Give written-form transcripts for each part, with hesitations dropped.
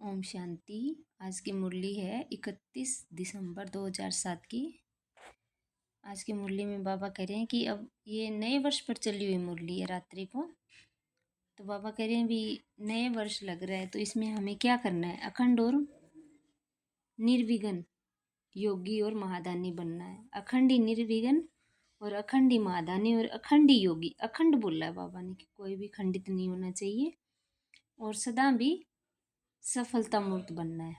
ओम शांति। आज की मुरली है 31 दिसंबर 2007 की। आज की मुरली में बाबा कह रहे हैं कि अब ये नए वर्ष पर चली हुई मुरली है रात्रि को। तो बाबा कह रहे हैं भी नए वर्ष लग रहा है तो इसमें हमें क्या करना है, अखंड और निर्विघ्न योगी और महादानी बनना है। अखंडी निर्विघ्न और अखंडी महादानी और अखंडी योगी। अखंड बोला है बाबा ने कि कोई भी खंडित नहीं होना चाहिए और सदा भी सफलता मूर्त बनना है।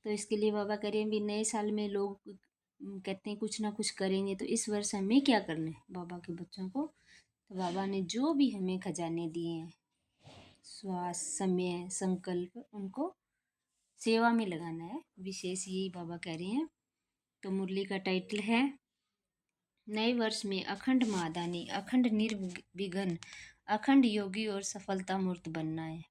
तो इसके लिए बाबा कह रहे हैं भी नए साल में लोग कहते हैं कुछ ना कुछ करेंगे, तो इस वर्ष हमें क्या करना है बाबा के बच्चों को। तो बाबा ने जो भी हमें खजाने दिए हैं, श्वास, समय, संकल्प, उनको सेवा में लगाना है। विशेष यही बाबा कह रहे हैं। तो मुरली का टाइटल है नए वर्ष में अखंड महादानी, अखंड निर्विघ्न, अखंड योगी और सफलता मूर्त बनना है।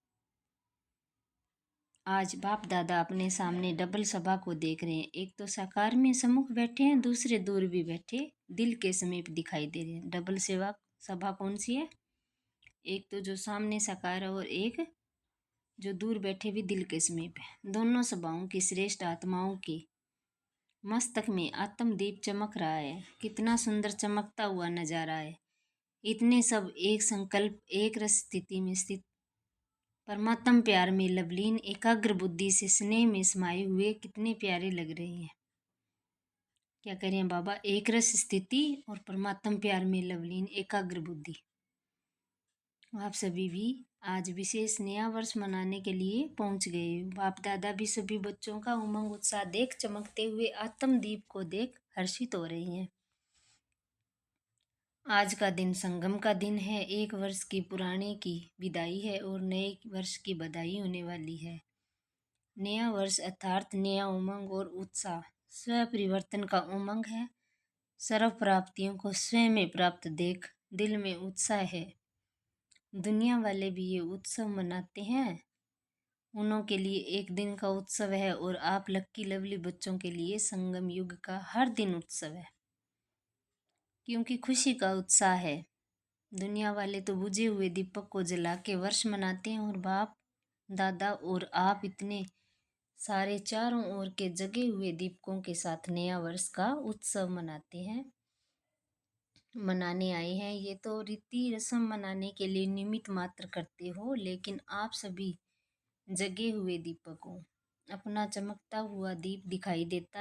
आज बाप दादा अपने सामने डबल सभा को देख रहे हैं। एक तो साकार में सम्मुख बैठे हैं, दूसरे दूर भी बैठे दिल के समीप दिखाई दे रहे हैं। डबल सेवा सभा कौन सी है? एक तो जो सामने साकार है और एक जो दूर बैठे भी दिल के समीप है। दोनों सभाओं की श्रेष्ठ आत्माओं के मस्तक में आत्मदीप चमक रहा है। कितना सुंदर चमकता हुआ नजारा है। इतने सब एक संकल्प, एक रस स्थिति में स्थित परमात्म प्यार में लवलीन एकाग्र बुद्धि से स्नेह में समाये हुए कितने प्यारे लग रहे हैं। क्या कह रहे हैं बाबा? एक रस स्थिति और परमात्म प्यार में लवलीन एकाग्र बुद्धि। आप सभी भी आज विशेष नया वर्ष मनाने के लिए पहुंच गए। बाप दादा भी सभी बच्चों का उमंग उत्साह देख, चमकते हुए आत्मदीप को देख हर्षित हो रही हैं। आज का दिन संगम का दिन है। एक वर्ष की पुराने की विदाई है और नए वर्ष की बधाई होने वाली है। नया वर्ष अर्थात नया उमंग और उत्साह, स्व परिवर्तन का उमंग है। सर्व प्राप्तियों को स्वयं में प्राप्त देख दिल में उत्साह है। दुनिया वाले भी ये उत्सव मनाते हैं, उनों के लिए एक दिन का उत्सव है और आप लक्की लवली बच्चों के लिए संगम युग का हर दिन उत्सव है, क्योंकि खुशी का उत्साह है। दुनिया वाले तो बुझे हुए दीपक को जला के वर्ष मनाते हैं और बाप दादा और आप इतने सारे चारों ओर के जगे हुए दीपकों के साथ नया वर्ष का उत्सव मनाते हैं, मनाने आए हैं। ये तो रीति रस्म मनाने के लिए निमित्त मात्र करते हो, लेकिन आप सभी जगे हुए दीपकों, अपना चमकता हुआ दीप दिखाई देता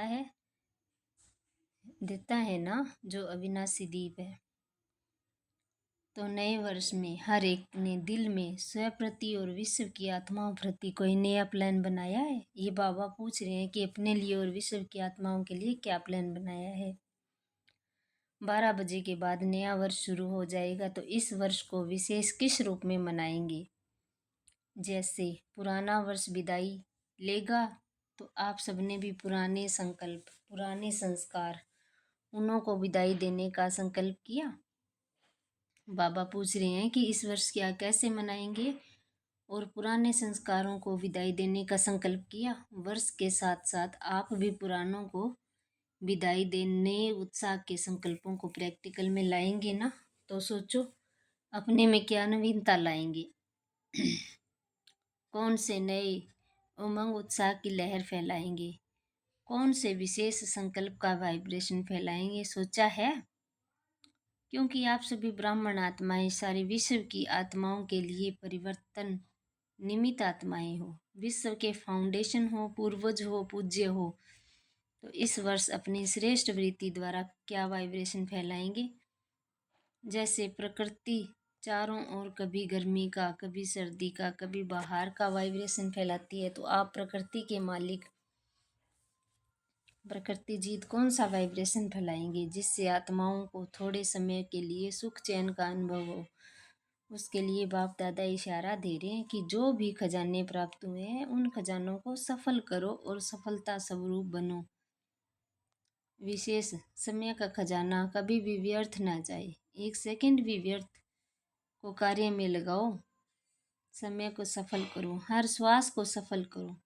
है ना, जो अविनाशी दीप है। तो नए वर्ष में हर एक ने दिल में स्व प्रति और विश्व की आत्माओं प्रति कोई नया प्लान बनाया है? ये बाबा पूछ रहे हैं कि अपने लिए और विश्व की आत्माओं के लिए क्या प्लान बनाया है। 12 बजे के बाद नया वर्ष शुरू हो जाएगा, तो इस वर्ष को विशेष किस रूप में मनाएंगे? जैसे पुराना वर्ष विदाई लेगा, तो आप सबने भी पुराने संकल्प, पुराने संस्कार, उन्हों को विदाई देने का संकल्प किया। बाबा पूछ रहे हैं कि इस वर्ष क्या कैसे मनाएंगे, और पुराने संस्कारों को विदाई देने का संकल्प किया। वर्ष के साथ साथ आप भी पुरानों को विदाई दे नए उत्साह के संकल्पों को प्रैक्टिकल में लाएंगे ना। तो सोचो अपने में क्या नवीनता लाएंगे। कौन से नए उमंग उत्साह की लहर फैलाएंगे, कौन से विशेष संकल्प का वाइब्रेशन फैलाएंगे, सोचा है? क्योंकि आप सभी ब्राह्मण आत्माएं सारे विश्व की आत्माओं के लिए परिवर्तन निमित्त आत्माएं हो, विश्व के फाउंडेशन हो, पूर्वज हो, पूज्य हो। तो इस वर्ष अपनी श्रेष्ठ वृत्ति द्वारा क्या वाइब्रेशन फैलाएंगे? जैसे प्रकृति चारों ओर कभी गर्मी का, कभी सर्दी का, कभी बाहर का वाइब्रेशन फैलाती है, तो आप प्रकृति के मालिक, प्रकृति जीत कौन सा वाइब्रेशन फैलाएंगे जिससे आत्माओं को थोड़े समय के लिए सुख चैन का अनुभव हो। उसके लिए बाप दादा इशारा दे रहे हैं कि जो भी खजाने प्राप्त हुए हैं उन खजानों को सफल करो और सफलता स्वरूप बनो। विशेष समय का खजाना कभी भी व्यर्थ ना जाए, एक सेकंड भी व्यर्थ को कार्य में लगाओ। समय को सफल करो, हर श्वास को सफल करो,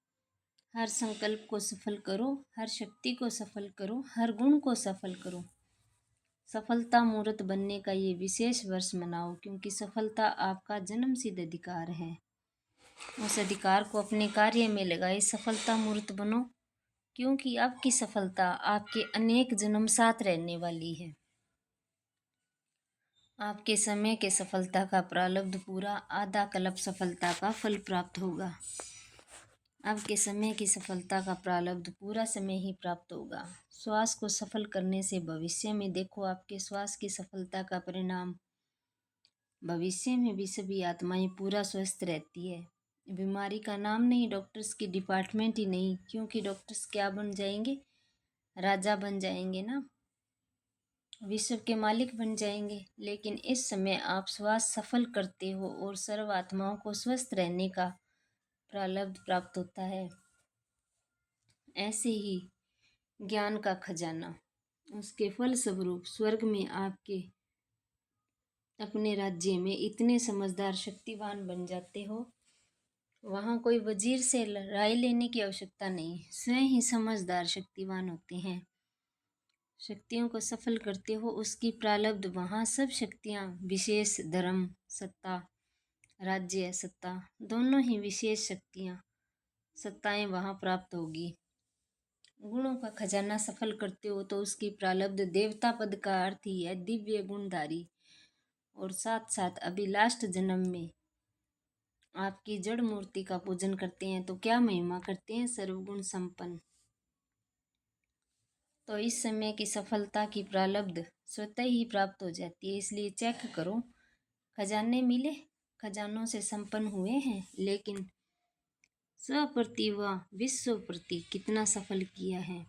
हर संकल्प को सफल करो, हर शक्ति को सफल करो, हर गुण को सफल करो। सफलता मूर्त बनने का ये विशेष वर्ष मनाओ, क्योंकि सफलता आपका जन्मसिद्ध अधिकार है। उस अधिकार को अपने कार्य में लगाए सफलता मूर्त बनो, क्योंकि आपकी सफलता आपके अनेक जन्म साथ रहने वाली है। आपके समय के सफलता का प्रारब्ध पूरा, आधा कल्प सफलता का फल प्राप्त होगा। आपके समय की सफलता का प्रारब्ध पूरा समय ही प्राप्त होगा। श्वास को सफल करने से भविष्य में देखो आपके श्वास की सफलता का परिणाम। भविष्य में भी सभी आत्माएं पूरा स्वस्थ रहती है। बीमारी का नाम नहीं, डॉक्टर्स की डिपार्टमेंट ही नहीं, क्योंकि डॉक्टर्स क्या बन जाएंगे, राजा बन जाएंगे ना, विश्व के मालिक बन जाएंगे। लेकिन इस समय आप श्वास सफल करते हो और सर्व आत्माओं को स्वस्थ रहने का प्रारब्ध प्राप्त होता है। ऐसे ही ज्ञान का खजाना, उसके फल स्वरूप स्वर्ग में आपके अपने राज्य में इतने समझदार शक्तिवान बन जाते हो, वहाँ कोई वजीर से राय लेने की आवश्यकता नहीं, स्वयं ही समझदार शक्तिवान होते हैं। शक्तियों को सफल करते हो, उसकी प्रारब्ध वहाँ सब शक्तियाँ, विशेष धर्म, सत्ता, राज्य सत्ता, दोनों ही विशेष शक्तियाँ, सत्ताएं वहाँ प्राप्त होगी। गुणों का खजाना सफल करते हो तो उसकी प्रारब्ध देवता पद का अर्थ ही है दिव्य गुणधारी, और साथ साथ अभी लास्ट जन्म में आपकी जड़ मूर्ति का पूजन करते हैं तो क्या महिमा करते हैं, सर्वगुण संपन्न। तो इस समय की सफलता की प्रारब्ध स्वतः ही प्राप्त हो जाती है। इसलिए चेक करो, खजाने मिले, खजानों से संपन्न हुए हैं, लेकिन स्वप्रति व विश्व प्रति कितना सफल किया है।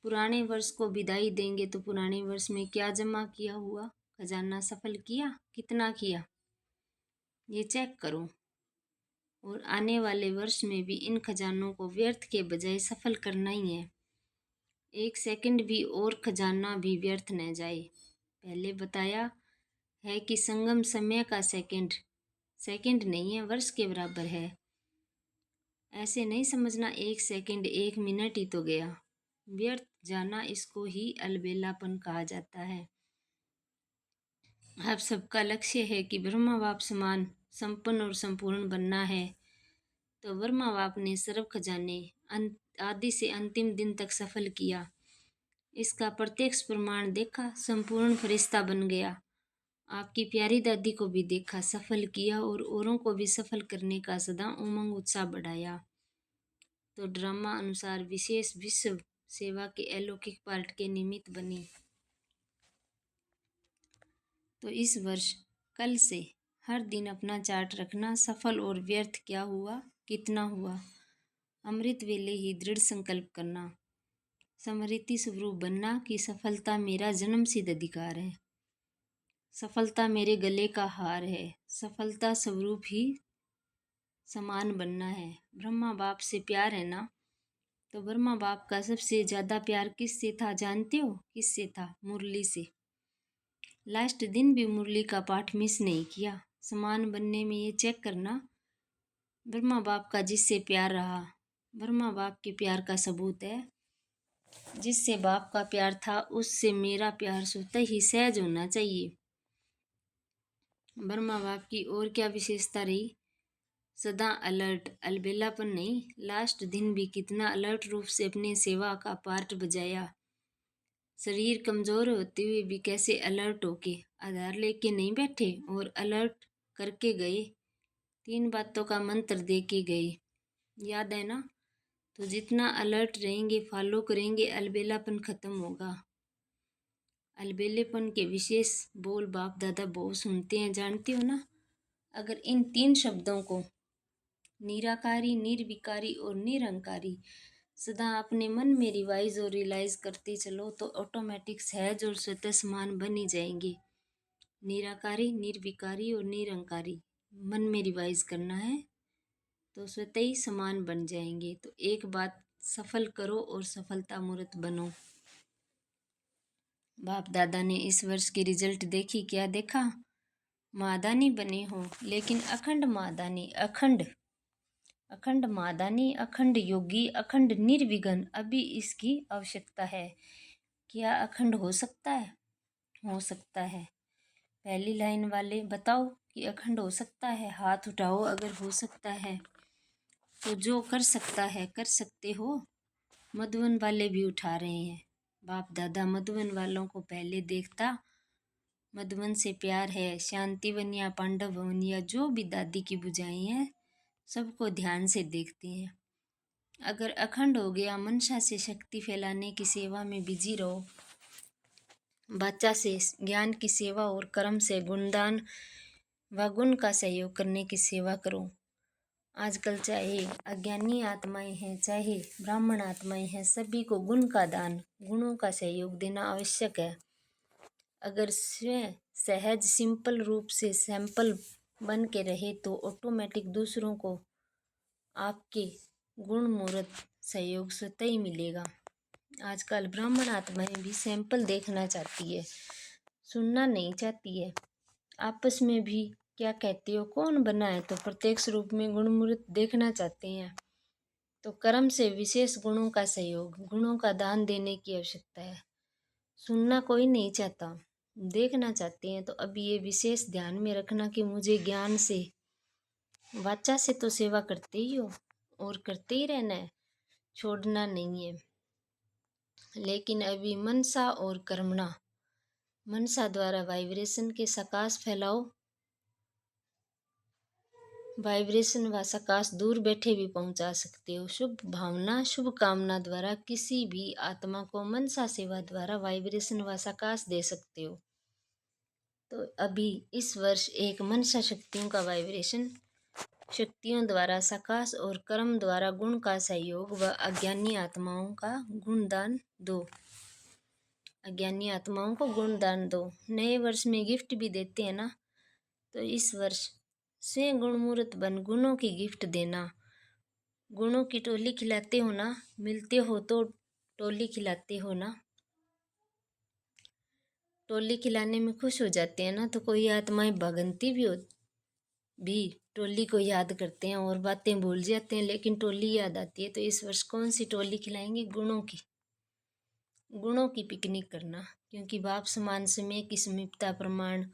पुराने वर्ष को विदाई देंगे तो पुराने वर्ष में क्या जमा किया हुआ, खजाना सफल किया, कितना किया, ये चेक करो। और आने वाले वर्ष में भी इन खजानों को व्यर्थ के बजाय सफल करना ही है। एक सेकंड भी और खजाना भी व्यर्थ न जाए। पहले बताया है कि संगम समय का सेकंड सेकंड नहीं है, वर्ष के बराबर है। ऐसे नहीं समझना एक सेकंड एक मिनट ही तो गया, व्यर्थ जाना इसको ही अलबेलापन कहा जाता है। आप सबका लक्ष्य है कि ब्रह्मा बाप समान संपन्न और संपूर्ण बनना है, तो ब्रह्मा बाप ने सर्व खजाने आदि से अंतिम दिन तक सफल किया। इसका प्रत्यक्ष प्रमाण देखा, संपूर्ण फरिश्ता बन गया। आपकी प्यारी दादी को भी देखा, सफल किया, और औरों को भी सफल करने का सदा उमंग उत्साह बढ़ाया। तो ड्रामा अनुसार विशेष विश्व सेवा के अलौकिक पार्ट के निमित्त बनी। तो इस वर्ष कल से हर दिन अपना चार्ट रखना, सफल और व्यर्थ क्या हुआ, कितना हुआ। अमृत वेले ही दृढ़ संकल्प करना, समृद्धि स्वरूप बनना कि सफलता मेरा जन्मसिद्ध अधिकार है, सफलता मेरे गले का हार है, सफलता स्वरूप ही समान बनना है। ब्रह्मा बाप से प्यार है ना, तो ब्रह्मा बाप का सबसे ज़्यादा प्यार किससे था जानते हो, किससे था, मुरली से। लास्ट दिन भी मुरली का पाठ मिस नहीं किया। समान बनने में ये चेक करना, ब्रह्मा बाप का जिससे प्यार रहा, ब्रह्मा बाप के प्यार का सबूत है। जिससे बाप का प्यार था उससे मेरा प्यार स्वतः ही सहज होना चाहिए। ब्रह्मा बाप की और क्या विशेषता रही, सदा अलर्ट, अलबेलापन नहीं। लास्ट दिन भी कितना अलर्ट रूप से अपने सेवा का पार्ट बजाया। शरीर कमजोर होते हुए भी कैसे अलर्ट होके आधार लेके नहीं बैठे और अलर्ट करके गए। 3 बातों का मंत्र दे के गए, याद है ना। तो जितना अलर्ट रहेंगे, फॉलो करेंगे, अलबेलापन खत्म होगा। अलबेलेपन के विशेष बोल बाप दादा बहुत सुनते हैं, जानते हो ना। अगर इन 3 शब्दों को निराकारी, निर्विकारी और निरंकारी सदा अपने मन में रिवाइज और रियलाइज करते चलो तो ऑटोमेटिक सहज और स्वतः समान बन ही जाएंगे। निराकारी, निर्विकारी और निरंकारी मन में रिवाइज करना है तो स्वतः ही समान बन जाएंगे। तो एक बात सफल करो और सफलता मूर्त बनो। बाप दादा ने इस वर्ष की रिजल्ट देखी, क्या देखा, मादानी बने हो, लेकिन अखंड मादानी, अखंड मादानी, अखंड योगी, अखंड निर्विघ्न। अभी इसकी आवश्यकता है। क्या अखंड हो सकता है? हो सकता है। पहली लाइन वाले बताओ कि अखंड हो सकता है? हाथ उठाओ अगर हो सकता है तो। जो कर सकता है कर सकते हो। मधुबन वाले भी उठा रहे हैं। बाप दादा मधुबन वालों को पहले देखता। मधुबन से प्यार है। शांतिवन या पांडव भवन या जो भी दादी की बुझाई हैं सबको ध्यान से देखते हैं। अगर अखंड हो गया मनसा से शक्ति फैलाने की सेवा में बिजी रहो। वाचा से ज्ञान की सेवा और कर्म से गुणदान व गुण का सहयोग करने की सेवा करो। आजकल चाहे अज्ञानी आत्माएं हैं चाहे ब्राह्मण आत्माएं हैं सभी को गुण का दान गुणों का सहयोग देना आवश्यक है। अगर स्वयं सहज सिंपल रूप से सैंपल बन के रहे तो ऑटोमेटिक दूसरों को आपके गुण मूर्त सहयोग स्वतः ही मिलेगा। आजकल ब्राह्मण आत्माएं भी सैंपल देखना चाहती है, सुनना नहीं चाहती है। आपस में भी क्या कहते हो कौन बना है तो प्रत्यक्ष रूप में गुण मूर्त देखना चाहते हैं। तो कर्म से विशेष गुणों का सहयोग गुणों का दान देने की आवश्यकता है। सुनना कोई नहीं चाहता, देखना चाहते हैं। तो अभी ये विशेष ध्यान में रखना कि मुझे ज्ञान से वाचा से तो सेवा करते ही हो और करते ही रहना है, छोड़ना नहीं है। लेकिन अभी मनसा और कर्मणा मनसा द्वारा वाइब्रेशन के सकाश फैलाओ। वाइब्रेशन व सकाश दूर बैठे भी पहुंचा सकते हो। शुभ भावना शुभ कामना द्वारा किसी भी आत्मा को मनसा सेवा द्वारा वाइब्रेशन व सकाश दे सकते हो। तो अभी इस वर्ष एक मनसा शक्तियों का वाइब्रेशन शक्तियों द्वारा सकाश और कर्म द्वारा गुण का सहयोग व अज्ञानी आत्माओं का गुणदान दो। अज्ञानी आत्माओं को गुणदान दो। नए वर्ष में गिफ्ट भी देते हैं ना, तो इस वर्ष स्वयं गुणमूर्त बन गुणों की गिफ्ट देना। गुणों की टोली खिलाते हो ना, मिलते हो तो टोली खिलाते हो ना। टोली खिलाने में खुश हो जाते हैं ना, तो कोई आत्माएं भगंती भी टोली को याद करते हैं और बातें भूल जाते हैं लेकिन टोली याद आती है। तो इस वर्ष कौन सी टोली खिलाएंगे? गुणों की पिकनिक करना। क्योंकि बाप समान समय की समीपता प्रमाण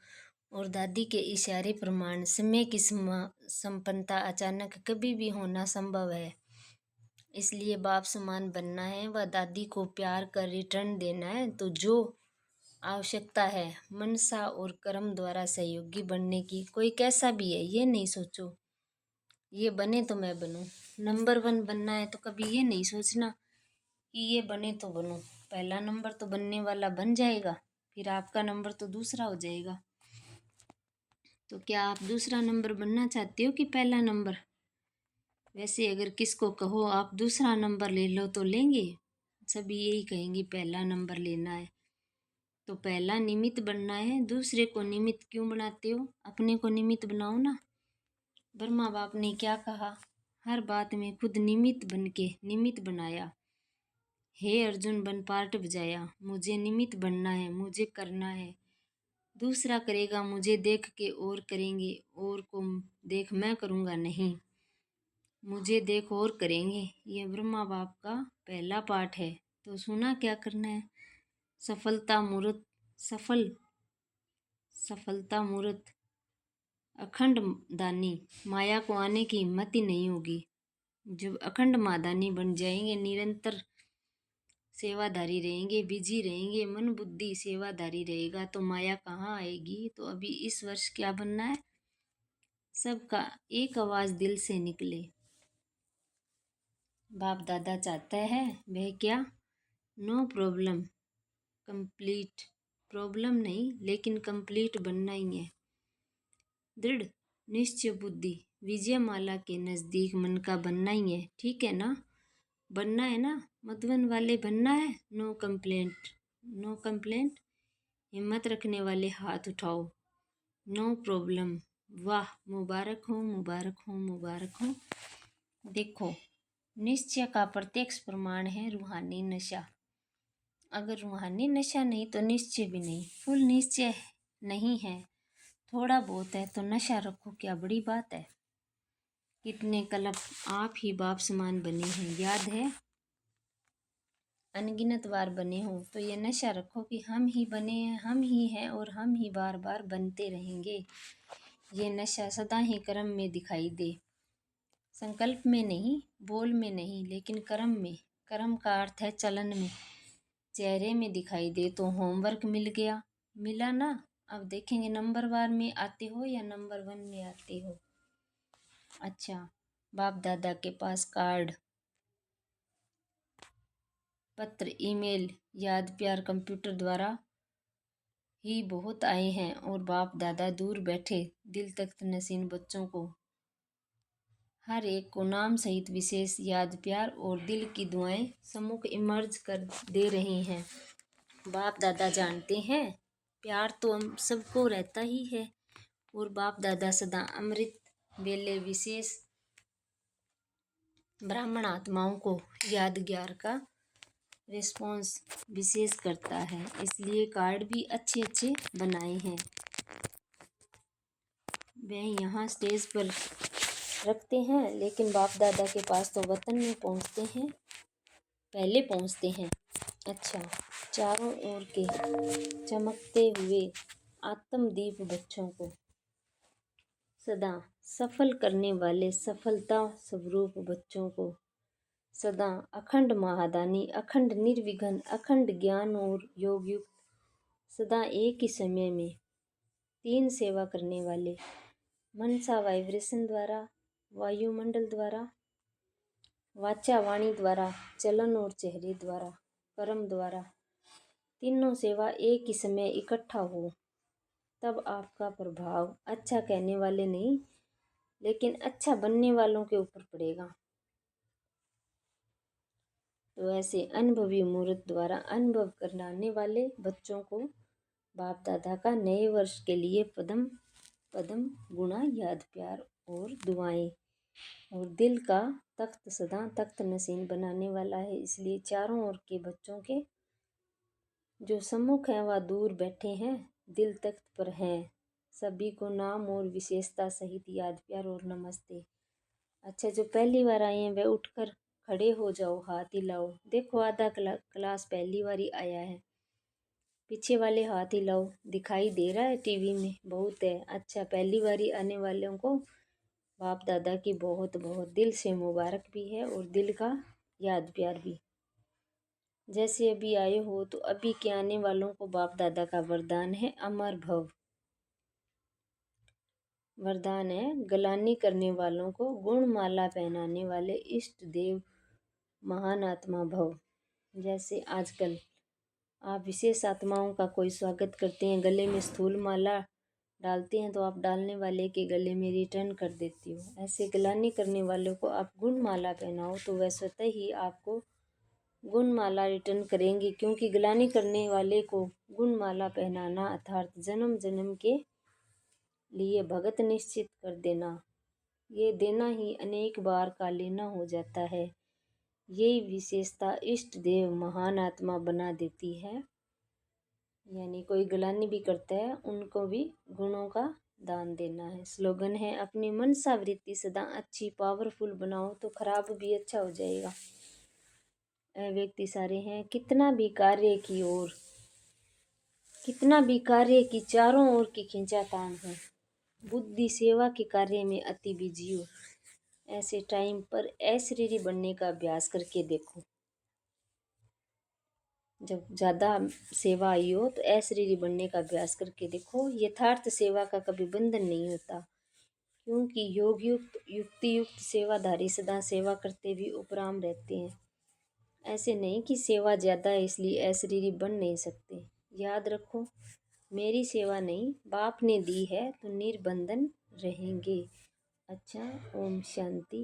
और दादी के इशारे प्रमाण समय की संपन्नता अचानक कभी भी होना संभव है। इसलिए बाप समान बनना है व दादी को प्यार का रिटर्न देना है। तो जो आवश्यकता है मनसा और कर्म द्वारा सहयोगी बनने की, कोई कैसा भी है ये नहीं सोचो ये बने तो मैं बनूं। नंबर 1 बनना है तो कभी ये नहीं सोचना कि ये बने तो बनूं। पहला नंबर तो बनने वाला बन जाएगा, फिर आपका नंबर तो दूसरा हो जाएगा। तो क्या आप दूसरा नंबर बनना चाहते हो कि पहला नंबर? वैसे अगर किसको कहो आप दूसरा नंबर ले लो तो लेंगे? सभी यही कहेंगे पहला नंबर लेना है। तो पहला निमित्त बनना है। दूसरे को निमित्त क्यों बनाते हो? अपने को निमित्त बनाओ ना। ब्रह्मा बाप ने क्या कहा? हर बात में खुद निमित्त बन के निमित्त बनाया। हे अर्जुन बन पार्ट बजाया। मुझे निमित्त बनना है, मुझे करना है। दूसरा करेगा मुझे देख के और करेंगे, और को देख मैं करूँगा नहीं, मुझे देख और करेंगे। यह ब्रह्मा बाप का पहला पाठ है। तो सुना क्या करना है? सफलता मूर्त अखंड दानी माया को आने की हिम्मत ही नहीं होगी। जब अखंड मादानी बन जाएंगे, निरंतर सेवादारी रहेंगे, बिजी रहेंगे, मन बुद्धि सेवादारी रहेगा तो माया कहाँ आएगी? तो अभी इस वर्ष क्या बनना है? सबका एक आवाज दिल से निकले। बाप दादा चाहता है वह क्या? No problem complete. प्रॉब्लम नहीं लेकिन कंप्लीट बनना ही है। दृढ़ निश्चय बुद्धि विजय माला के नज़दीक मन का बनना ही है। ठीक है ना? बनना है ना? मधुबन वाले बनना है। No complaint, no complaint. हिम्मत रखने वाले हाथ उठाओ। No problem. वाह, मुबारक हो, मुबारक हो, मुबारक हो। देखो, निश्चय का प्रत्यक्ष प्रमाण है रूहानी नशा। अगर रूहानी नशा नहीं तो निश्चय भी नहीं। फुल निश्चय नहीं है, थोड़ा बहुत है तो नशा रखो, क्या बड़ी बात है। कितने कल्प आप ही बाप समान बने हैं, याद है? अनगिनत बार बने हो। तो ये नशा रखो कि हम ही बने हैं, हम ही हैं और हम ही बार बार बनते रहेंगे। ये नशा सदा ही कर्म में दिखाई दे, संकल्प में नहीं, बोल में नहीं, लेकिन कर्म में। कर्म का अर्थ है चलन में, चेहरे में दिखाई दे। तो होमवर्क मिल गया, मिला ना। अब देखेंगे नंबर वार में आते हो या नंबर वन में आते हो। अच्छा, बाप दादा के पास कार्ड, पत्र, ईमेल, याद, प्यार कंप्यूटर द्वारा ही बहुत आए हैं, और बाप दादा दूर बैठे दिल तख्त नसीन बच्चों को हर एक को नाम सहित विशेष याद, प्यार और दिल की दुआएं सम्मुख इमर्ज कर दे रही हैं। बाप दादा जानते हैं प्यार तो हम सबको रहता ही है, और बाप दादा सदा अमृत वेले विशेष ब्राह्मण आत्माओं को याद ज्ञान का रिस्पॉन्स विशेष करता है, इसलिए कार्ड भी अच्छे अच्छे बनाए हैं। वह यहाँ स्टेज पर रखते हैं, लेकिन बाप दादा के पास तो वतन में पहुँचते हैं, पहले पहुँचते हैं। अच्छा, चारों ओर के चमकते हुए आत्मदीप बच्चों को सदा सफल करने वाले सफलता स्वरूप बच्चों को सदा अखंड महादानी, अखंड निर्विघ्न, अखंड ज्ञान और योग युक्त, सदा एक ही समय में तीन सेवा करने वाले, मनसा वाइब्रेशन द्वारा, वायुमंडल द्वारा, वाचा वाणी द्वारा, चलन और चेहरे द्वारा, कर्म द्वारा, तीनों सेवा एक ही समय इकट्ठा हो, तब आपका प्रभाव अच्छा कहने वाले नहीं, लेकिन अच्छा बनने वालों के ऊपर पड़ेगा। तो ऐसे अनुभवी मुहूर्त द्वारा अनुभव कराने वाले बच्चों को बाप दादा का नए वर्ष के लिए पदम पदम गुणा याद, प्यार और दुआएं, और दिल का तख्त सदा तख्त नसीन बनाने वाला है। इसलिए चारों ओर के बच्चों के जो सम्मुख हैं वह दूर बैठे हैं, दिल तख्त पर हैं। सभी को नाम और विशेषता सहित याद, प्यार और नमस्ते। अच्छा, जो पहली बार आए हैं वह उठकर खड़े हो जाओ, हाथ हिलाओ। देखो आधा क्लास पहली बार ही आया है, पीछे वाले हाथ हिलाओ। दिखाई दे रहा है टीवी में, बहुत है। अच्छा, पहली बार ही आने वालों को बाप दादा की बहुत बहुत दिल से मुबारक भी है, और दिल का याद प्यार भी। जैसे अभी आए हो तो अभी के आने वालों को बाप दादा का वरदान है अमर भव। वरदान है गलानी करने वालों को गुण माला पहनाने वाले इष्ट देव महान आत्मा भव। जैसे आजकल आप विशेष आत्माओं का कोई स्वागत करते हैं, गले में स्थूल माला डालते हैं, तो आप डालने वाले के गले में रिटर्न कर देती हो। ऐसे गलानी करने वालों को आप गुण माला पहनाओ तो वह स्वतः ही आपको गुण माला रिटर्न करेंगे, क्योंकि गलानी करने वाले को गुण माला पहनाना अर्थात जन्म जन्म के लिए भगत निश्चित कर देना। ये देना ही अनेक बार का लेना हो जाता है। यही विशेषता इष्ट देव महान आत्मा बना देती है। यानी कोई गलानी भी करता है उनको भी गुणों का दान देना है। स्लोगन है अपनी मनसा वृत्ति सदा अच्छी पावरफुल बनाओ तो खराब भी अच्छा हो जाएगा। व्यक्ति सारे हैं कितना भी कार्य की ओर, कितना भी कार्य की चारों ओर की खींचातान हो, बुद्धि सेवा के कार्य में अति बिजी हो, ऐसे टाइम पर अशरीरी बनने का अभ्यास करके देखो। जब ज़्यादा सेवा आई हो तो अशरीरी बनने का अभ्यास करके देखो। यथार्थ सेवा का कभी बंधन नहीं होता, क्योंकि योग युक्त युक्ति युक्त सेवाधारी सदा सेवा करते भी उपराम रहते हैं। ऐसे नहीं कि सेवा ज़्यादा है इसलिए अशरीरी बन नहीं सकते। याद रखो, मेरी सेवा नहीं बाप ने दी है तो निर्बंधन रहेंगे। अच्छा, ओम शांति।